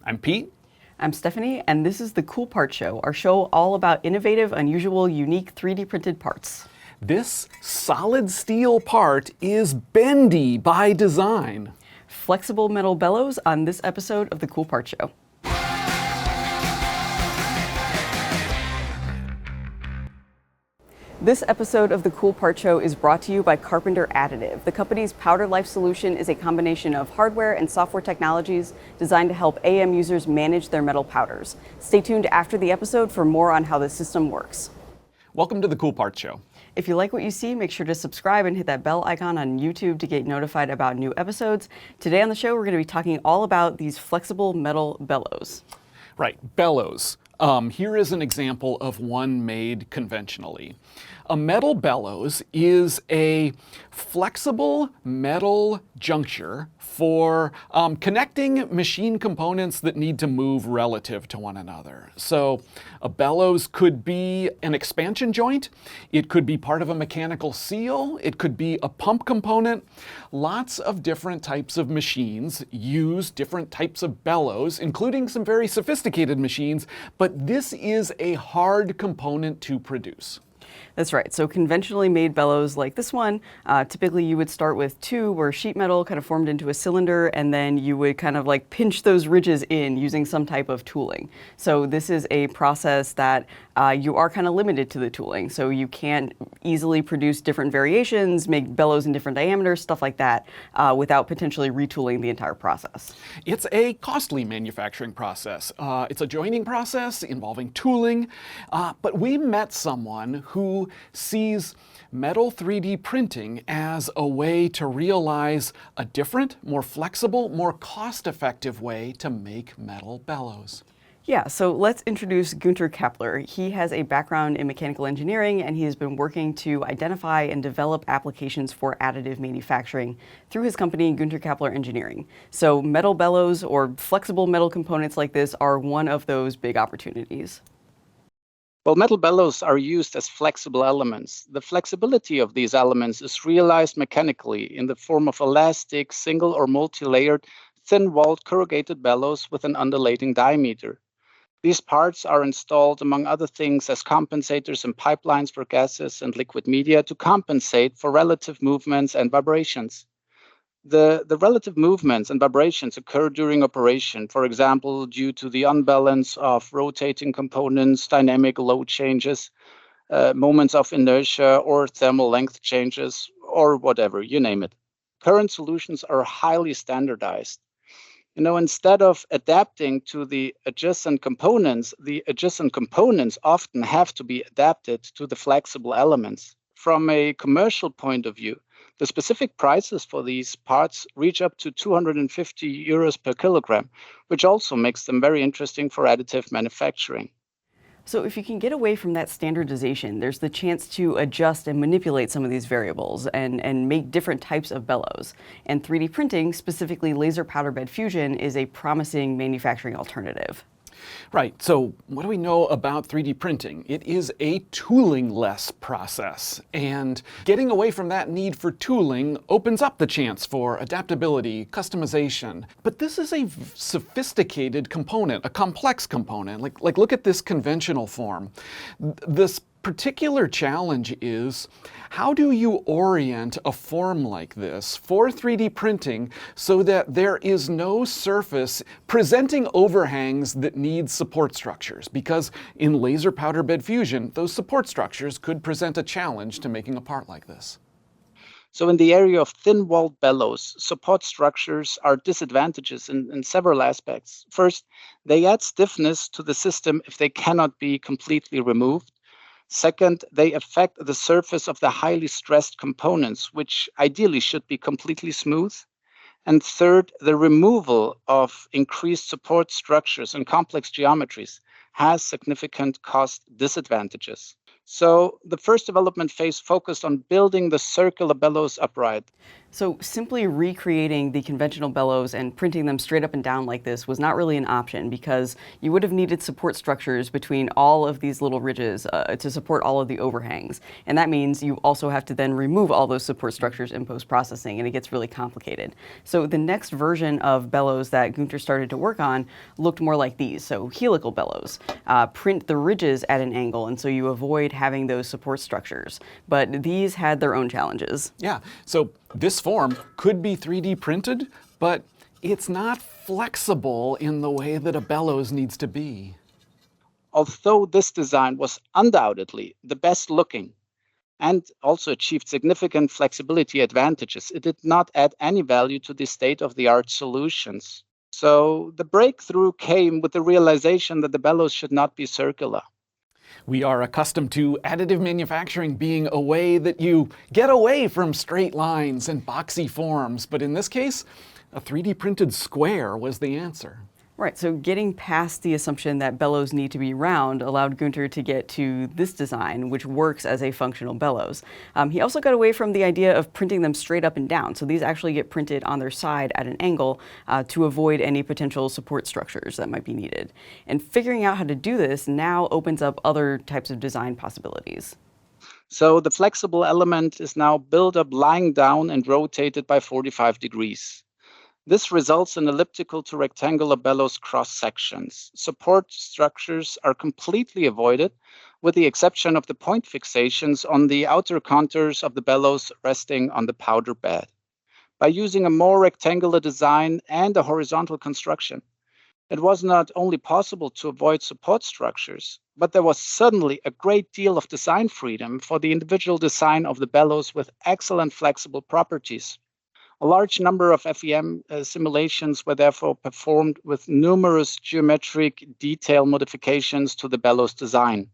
I'm Pete. I'm Stephanie, and this is the Cool Part Show, our show all about innovative, unusual, unique 3D printed parts. This solid steel part is bendy by design. Flexible metal bellows on this episode of the Cool Part Show. This episode of the Cool Part Show is brought to you by Carpenter Additive. The company's Powder Life solution is a combination of hardware and software technologies designed to help AM users manage their metal powders. Stay tuned after the episode for more on how the system works. Welcome to the Cool Part Show. If you like what you see, make sure to subscribe and hit that bell icon on YouTube to get notified about new episodes. Today on the show, we're going to be talking all about these flexible metal bellows. Right, bellows. Here is an example of one made conventionally. A metal bellows is a flexible metal juncture for connecting machine components that need to move relative to one another. So a bellows could be an expansion joint, it could be part of a mechanical seal, it could be a pump component. Lots of different types of machines use different types of bellows, including some very sophisticated machines, but this is a hard component to produce. That's right. So conventionally made bellows like this one, typically you would start with two where sheet metal kind of formed into a cylinder, and then you would kind of like pinch those ridges in using some type of tooling. So this is a process that you are kind of limited to the tooling. So you can't easily produce different variations, make bellows in different diameters, stuff like that, without potentially retooling the entire process. It's a costly manufacturing process. It's a joining process involving tooling, but we met someone who sees metal 3D printing as a way to realize a different, more flexible, more cost-effective way to make metal bellows. Yeah, so let's introduce Günter Kappler. He has a background in mechanical engineering, and he has been working to identify and develop applications for additive manufacturing through his company, Günter Kappler Engineering. So metal bellows or flexible metal components like this are one of those big opportunities. Well, metal bellows are used as flexible elements. The flexibility of these elements is realized mechanically in the form of elastic, single or multi-layered, thin-walled corrugated bellows with an undulating diameter. These parts are installed, among other things, as compensators in pipelines for gases and liquid media to compensate for relative movements and vibrations. The relative movements and vibrations occur during operation, for example, due to the unbalance of rotating components, dynamic load changes, moments of inertia, or thermal length changes, or whatever, you name it. Current solutions are highly standardized. Instead of adapting to the adjacent components often have to be adapted to the flexible elements. From a commercial point of view, the specific prices for these parts reach up to 250 euros per kilogram, which also makes them very interesting for additive manufacturing. So if you can get away from that standardization, there's the chance to adjust and manipulate some of these variables and make different types of bellows. And 3D printing, specifically laser powder bed fusion, is a promising manufacturing alternative. Right, so what do we know about 3D printing? It is a tooling-less process, and getting away from that need for tooling opens up the chance for adaptability, customization. But this is a sophisticated component, a complex component. Like look at this conventional form. This particular challenge is, how do you orient a form like this for 3D printing so that there is no surface presenting overhangs that need support structures? Because in laser powder bed fusion, those support structures could present a challenge to making a part like this. So in the area of thin-walled bellows, support structures are disadvantages in several aspects. First, they add stiffness to the system if they cannot be completely removed. Second, they affect the surface of the highly stressed components, which ideally should be completely smooth. And third, the removal of increased support structures and complex geometries has significant cost disadvantages. So the first development phase focused on building the circular bellows upright. So simply recreating the conventional bellows and printing them straight up and down like this was not really an option because you would have needed support structures between all of these little ridges to support all of the overhangs. And that means you also have to then remove all those support structures in post-processing, and it gets really complicated. So the next version of bellows that Günter started to work on looked more like these. So helical bellows print the ridges at an angle, and so you avoid having those support structures. But these had their own challenges. Yeah, so this form could be 3D printed, but it's not flexible in the way that a bellows needs to be. Although this design was undoubtedly the best looking and also achieved significant flexibility advantages, it did not add any value to the state-of-the-art solutions. So the breakthrough came with the realization that the bellows should not be circular. We are accustomed to additive manufacturing being a way that you get away from straight lines and boxy forms, but in this case, a 3D printed square was the answer. Right, so getting past the assumption that bellows need to be round allowed Günter to get to this design, which works as a functional bellows. He also got away from the idea of printing them straight up and down, so these actually get printed on their side at an angle to avoid any potential support structures that might be needed. And figuring out how to do this now opens up other types of design possibilities. So the flexible element is now built up lying down and rotated by 45 degrees. This results in elliptical to rectangular bellows cross sections. Support structures are completely avoided, with the exception of the point fixations on the outer contours of the bellows resting on the powder bed. By using a more rectangular design and a horizontal construction, it was not only possible to avoid support structures, but there was suddenly a great deal of design freedom for the individual design of the bellows with excellent flexible properties. A large number of FEM simulations were therefore performed with numerous geometric detail modifications to the bellows design.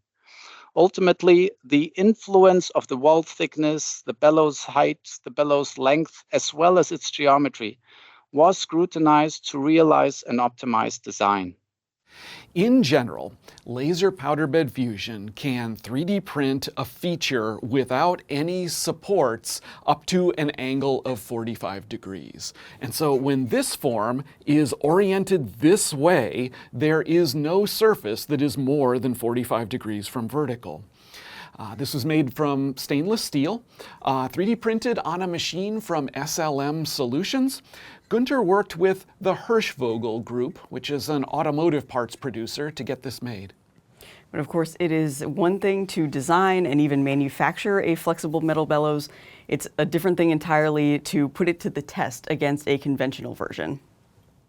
Ultimately, the influence of the wall thickness, the bellows height, the bellows length, as well as its geometry, was scrutinized to realize an optimized design. In general, laser powder bed fusion can 3D print a feature without any supports up to an angle of 45 degrees. And so when this form is oriented this way, there is no surface that is more than 45 degrees from vertical. This was made from stainless steel, 3D printed on a machine from SLM Solutions. Günter worked with the Hirschvogel Group, which is an automotive parts producer, to get this made. But of course, it is one thing to design and even manufacture a flexible metal bellows. It's a different thing entirely to put it to the test against a conventional version.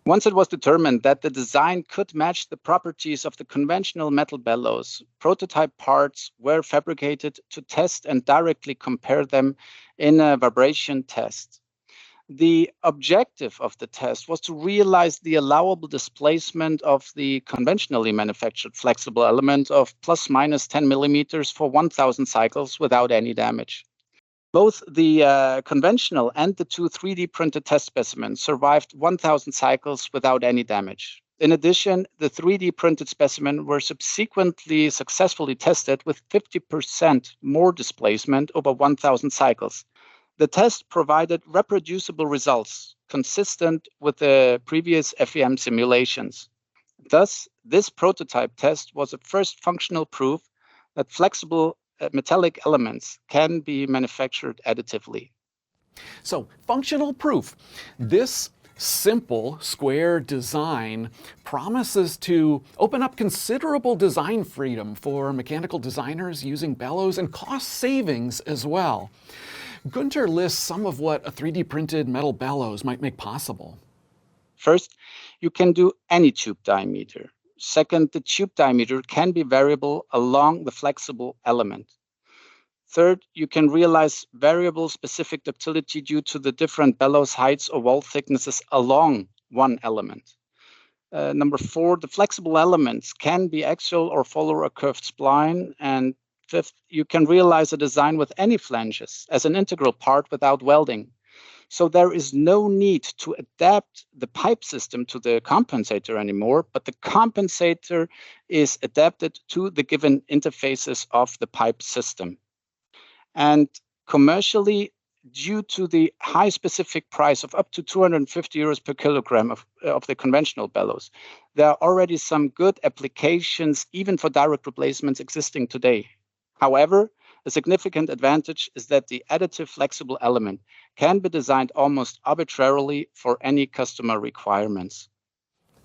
Once it was determined that the design could match the properties of the conventional metal bellows, prototype parts were fabricated to test and directly compare them in a vibration test. The objective of the test was to realize the allowable displacement of the conventionally manufactured flexible element of plus minus 10 millimeters for 1,000 cycles without any damage. Both the conventional and the two 3D printed test specimens survived 1,000 cycles without any damage. In addition, the 3D printed specimen were subsequently successfully tested with 50% more displacement over 1,000 cycles. The test provided reproducible results consistent with the previous FEM simulations. Thus, this prototype test was the first functional proof that flexible metallic elements can be manufactured additively. So, functional proof. This simple square design promises to open up considerable design freedom for mechanical designers using bellows and cost savings as well. Günter lists some of what a 3D printed metal bellows might make possible. First, you can do any tube diameter. Second, the tube diameter can be variable along the flexible element. Third, you can realize variable specific ductility due to the different bellows heights or wall thicknesses along one element. Number four, the flexible elements can be axial or follow a curved spline. And fifth, you can realize a design with any flanges as an integral part without welding. So there is no need to adapt the pipe system to the compensator anymore, but the compensator is adapted to the given interfaces of the pipe system. And commercially, due to the high specific price of up to 250 euros per kilogram of the conventional bellows, there are already some good applications, even for direct replacements, existing today. However, a significant advantage is that the additive flexible element can be designed almost arbitrarily for any customer requirements.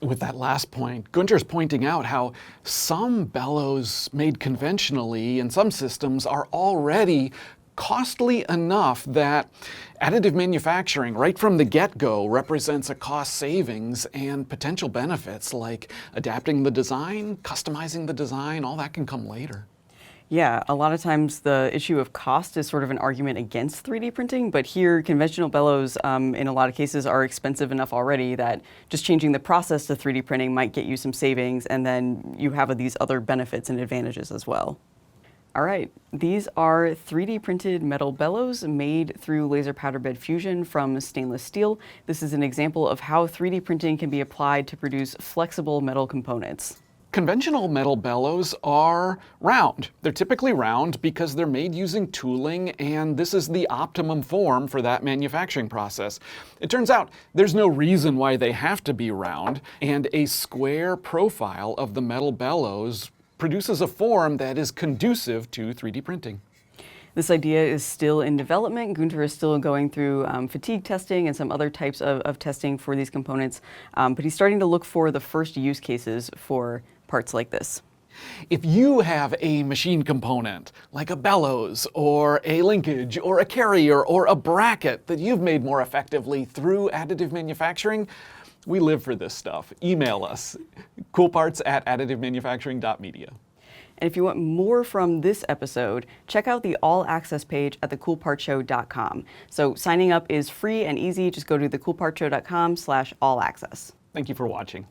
With that last point, Gunter's pointing out how some bellows made conventionally in some systems are already costly enough that additive manufacturing right from the get-go represents a cost savings and potential benefits like adapting the design, customizing the design, all that can come later. Yeah, a lot of times the issue of cost is sort of an argument against 3D printing, but here conventional bellows in a lot of cases are expensive enough already that just changing the process to 3D printing might get you some savings, and then you have these other benefits and advantages as well. All right, these are 3D printed metal bellows made through laser powder bed fusion from stainless steel. This is an example of how 3D printing can be applied to produce flexible metal components. Conventional metal bellows are round. They're typically round because they're made using tooling, and this is the optimum form for that manufacturing process. It turns out there's no reason why they have to be round, and a square profile of the metal bellows produces a form that is conducive to 3D printing. This idea is still in development. Gunter is still going through fatigue testing and some other types of testing for these components, but he's starting to look for the first use cases for parts like this. If you have a machine component, like a bellows, or a linkage, or a carrier, or a bracket that you've made more effectively through additive manufacturing, we live for this stuff. Email us, coolparts@additivemanufacturing.media. And if you want more from this episode, check out the All Access page at thecoolpartshow.com. So signing up is free and easy. Just go to thecoolpartshow.com/allaccess. Thank you for watching.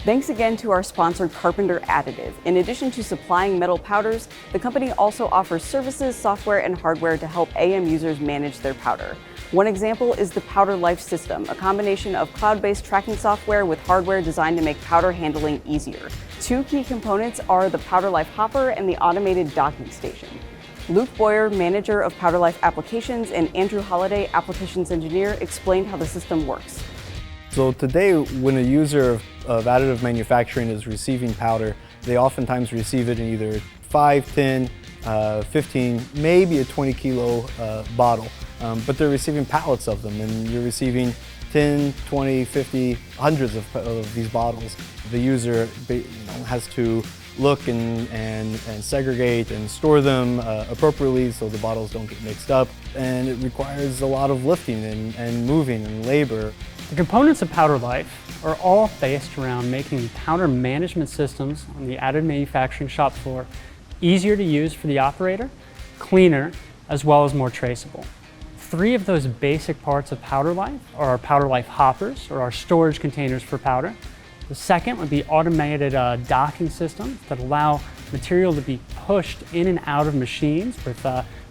Thanks again to our sponsor, Carpenter Additive. In addition to supplying metal powders, the company also offers services, software, and hardware to help AM users manage their powder. One example is the Powder Life System, a combination of cloud-based tracking software with hardware designed to make powder handling easier. Two key components are the Powder Life Hopper and the automated docking station. Luke Boyer, manager of Powder Life Applications, and Andrew Holliday, applications engineer, explained how the system works. So today, when a user of additive manufacturing is receiving powder, they oftentimes receive it in either 5, 10, 15, maybe a 20 kilo bottle. But they're receiving pallets of them, and you're receiving 10, 20, 50, hundreds of these bottles. The user has to look and segregate and store them appropriately so the bottles don't get mixed up. And it requires a lot of lifting and moving and labor. The components of Powder Life are all based around making powder management systems on the additive manufacturing shop floor easier to use for the operator, cleaner, as well as more traceable. Three of those basic parts of Powder Life are our Powder Life hoppers, or our storage containers for powder. The second would be automated docking systems that allow material to be pushed in and out of machines with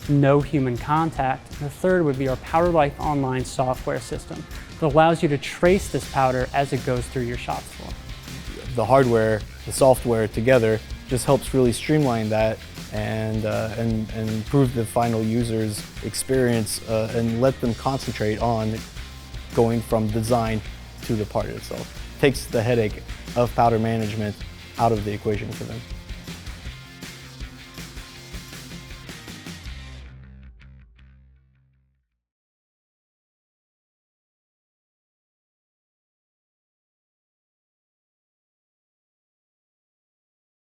no human contact. And the third would be our Powder Life online software system that allows you to trace this powder as it goes through your shop floor. The hardware, the software together just helps really streamline that and improve the final user's experience and let them concentrate on going from design to the part itself. Takes the headache of powder management out of the equation for them.